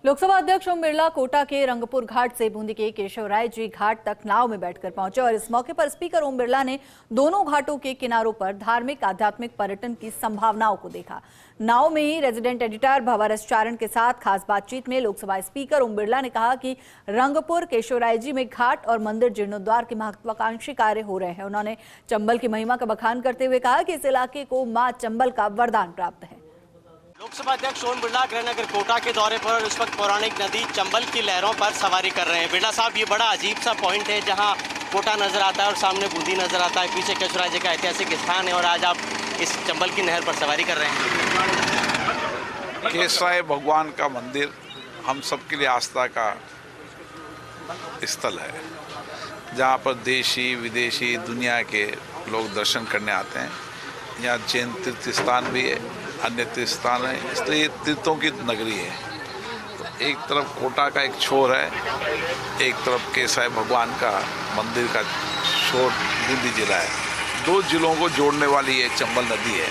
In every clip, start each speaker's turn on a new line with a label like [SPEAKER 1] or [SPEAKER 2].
[SPEAKER 1] लोकसभा अध्यक्ष ओम बिरला कोटा के रंगपुर घाट से बूंदी के केशवराय जी घाट तक नाव में बैठकर पहुंचे और इस मौके पर स्पीकर ओम बिरला ने दोनों घाटों के किनारों पर धार्मिक आध्यात्मिक पर्यटन की संभावनाओं को देखा। नाव में ही रेजिडेंट एडिटर भंवर एस चारण के साथ खास बातचीत में लोकसभा स्पीकर ओम बिरला ने कहा कि रंगपुर केशवराय जी में घाट और मंदिर जीर्णोद्वार के महत्वाकांक्षी कार्य हो रहे हैं। उन्होंने चंबल की महिमा का बखान करते हुए कहा कि इस इलाके को मां चंबल का वरदान प्राप्त है।
[SPEAKER 2] लोकसभा अध्यक्ष ओम बिरला गृहनगर कोटा के दौरे पर और इस वक्त पौराणिक नदी चंबल की लहरों पर सवारी कर रहे हैं। बिरला साहब, ये बड़ा अजीब सा पॉइंट है जहां कोटा नजर आता है और सामने बूंदी नजर आता है, पीछे केशवराय जी का ऐतिहासिक स्थान है और आज आप इस चंबल की नहर पर सवारी कर रहे हैं।
[SPEAKER 3] केशवराय भगवान का मंदिर हम सबके लिए आस्था का स्थल है, जहाँ पर देशी विदेशी दुनिया के लोग दर्शन करने आते हैं। यहाँ जैन तीर्थ स्थान भी है, अन्य तीर्थ स्थान है, इसलिए ये तीर्थों की नगरी है। तो एक तरफ कोटा का एक छोर है, एक तरफ केशवराय भगवान का मंदिर का छोर बूंदी जिला है। दो जिलों को जोड़ने वाली ये चंबल नदी है।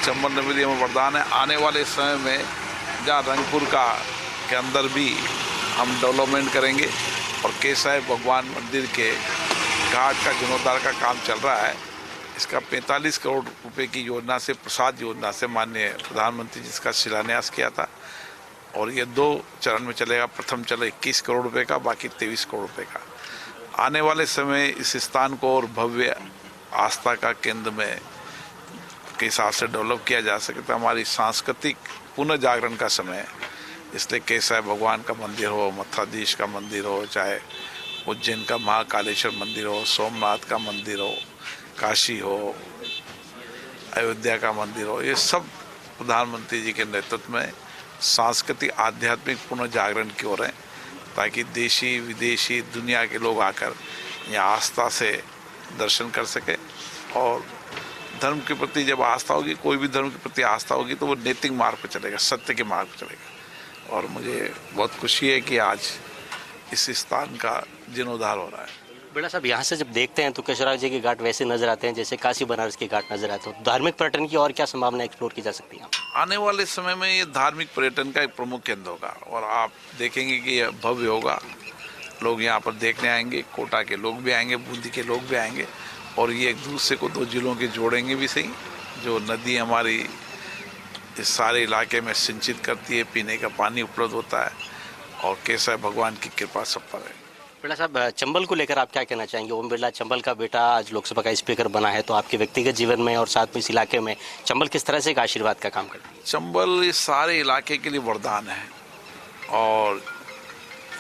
[SPEAKER 3] चंबल नदी में वरदान है। आने वाले समय में जहाँ रंगपुर के अंदर भी हम डेवलपमेंट करेंगे और केशवराय भगवान मंदिर के घाट का जीर्णोद्धार का काम चल रहा है। इसका 45 करोड़ रुपए की योजना से, प्रसाद योजना से माननीय प्रधानमंत्री जिसका शिलान्यास किया था और ये 2 चरण में चलेगा। प्रथम चला 21 करोड़ रुपए का, बाकी 23 करोड़ रुपए का। आने वाले समय इस स्थान को और भव्य आस्था का केंद्र में के हिसाब से डेवलप किया जा सके। तो हमारी सांस्कृतिक पुनर्जागरण का समय है, इसलिए केशवराय भगवान का मंदिर हो, मथुराधीश का मंदिर हो, चाहे उज्जैन का महाकालेश्वर मंदिर हो, सोमनाथ का मंदिर हो, काशी हो, अयोध्या का मंदिर हो, ये सब प्रधानमंत्री जी के नेतृत्व में सांस्कृतिक आध्यात्मिक पुनर्जागरण की ओर है, ताकि देशी विदेशी दुनिया के लोग आकर यहाँ आस्था से दर्शन कर सके। और धर्म के प्रति जब आस्था होगी, कोई भी धर्म के प्रति आस्था होगी, तो वो नैतिक मार्ग पर चलेगा, सत्य के मार्ग पर चलेगा। और मुझे बहुत खुशी है कि आज इस स्थान का जीर्णोद्धार हो रहा है।
[SPEAKER 2] बिरला साहब, यहाँ से जब देखते हैं तो केशवराय जी के घाट वैसे नजर आते हैं जैसे काशी बनारस के घाट नजर आते हैं। धार्मिक पर्यटन की और क्या संभावना एक्सप्लोर की जा सकती है?
[SPEAKER 3] आने वाले समय में ये धार्मिक पर्यटन का एक प्रमुख केंद्र होगा और आप देखेंगे कि यह भव्य होगा। लोग यहाँ पर देखने आएंगे, कोटा के लोग भी आएंगे, बूंदी के लोग भी आएंगे और ये एक दूसरे को 2 जिलों के जोड़ेंगे भी सही। जो नदी हमारी इस सारे इलाके में सिंचित करती है, पीने का पानी उपलब्ध होता है और केशवराय भगवान की कृपा सब पर है।
[SPEAKER 2] बिरला साहब, चंबल को लेकर आप क्या कहना चाहेंगे? ओम बिरला चंबल का बेटा आज लोकसभा का स्पीकर बना है, तो आपके व्यक्तिगत जीवन में और साथ में इस इलाके में चंबल किस तरह से एक आशीर्वाद का काम करती है?
[SPEAKER 3] चंबल इस सारे इलाके के लिए वरदान है और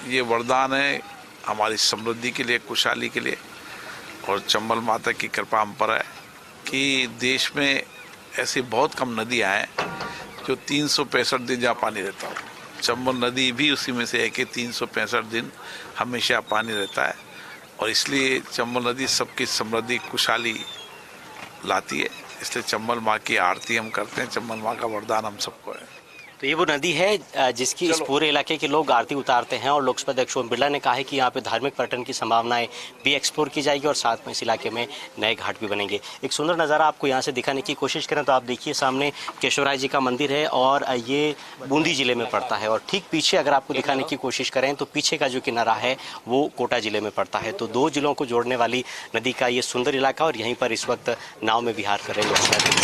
[SPEAKER 3] ये वरदान है हमारी समृद्धि के लिए, खुशहाली के लिए। और चंबल माता की कृपा हम पर है कि देश में ऐसी बहुत कम नदियाँ हैं जो 365 दिन जहाँ पानी रहता हो। चंबल नदी भी उसी में से है कि 365 दिन हमेशा पानी रहता है और इसलिए चंबल नदी सबकी समृद्धि खुशहाली लाती है। इसलिए चंबल माँ की आरती हम करते हैं। चंबल माँ का वरदान हम सबको है।
[SPEAKER 2] तो ये वो नदी है जिसकी इस पूरे इलाके के लोग आरती उतारते हैं और लोकसभा अध्यक्ष ओम बिरला ने कहा है कि यहाँ पे धार्मिक पर्यटन की संभावनाएं भी एक्सप्लोर की जाएगी और साथ में इस इलाके में नए घाट भी बनेंगे। एक सुंदर नज़ारा आपको यहाँ से दिखाने की कोशिश करें तो आप देखिए, सामने केशवराय जी का मंदिर है और ये बूंदी जिले में पड़ता है और ठीक पीछे अगर आपको दिखाने की कोशिश करें तो पीछे का जो किनारा है वो कोटा जिले में पड़ता है। तो 2 जिलों को जोड़ने वाली नदी का ये सुंदर इलाका और यहीं पर इस वक्त नाव में विहार कर रहे लोकसभा अध्यक्ष।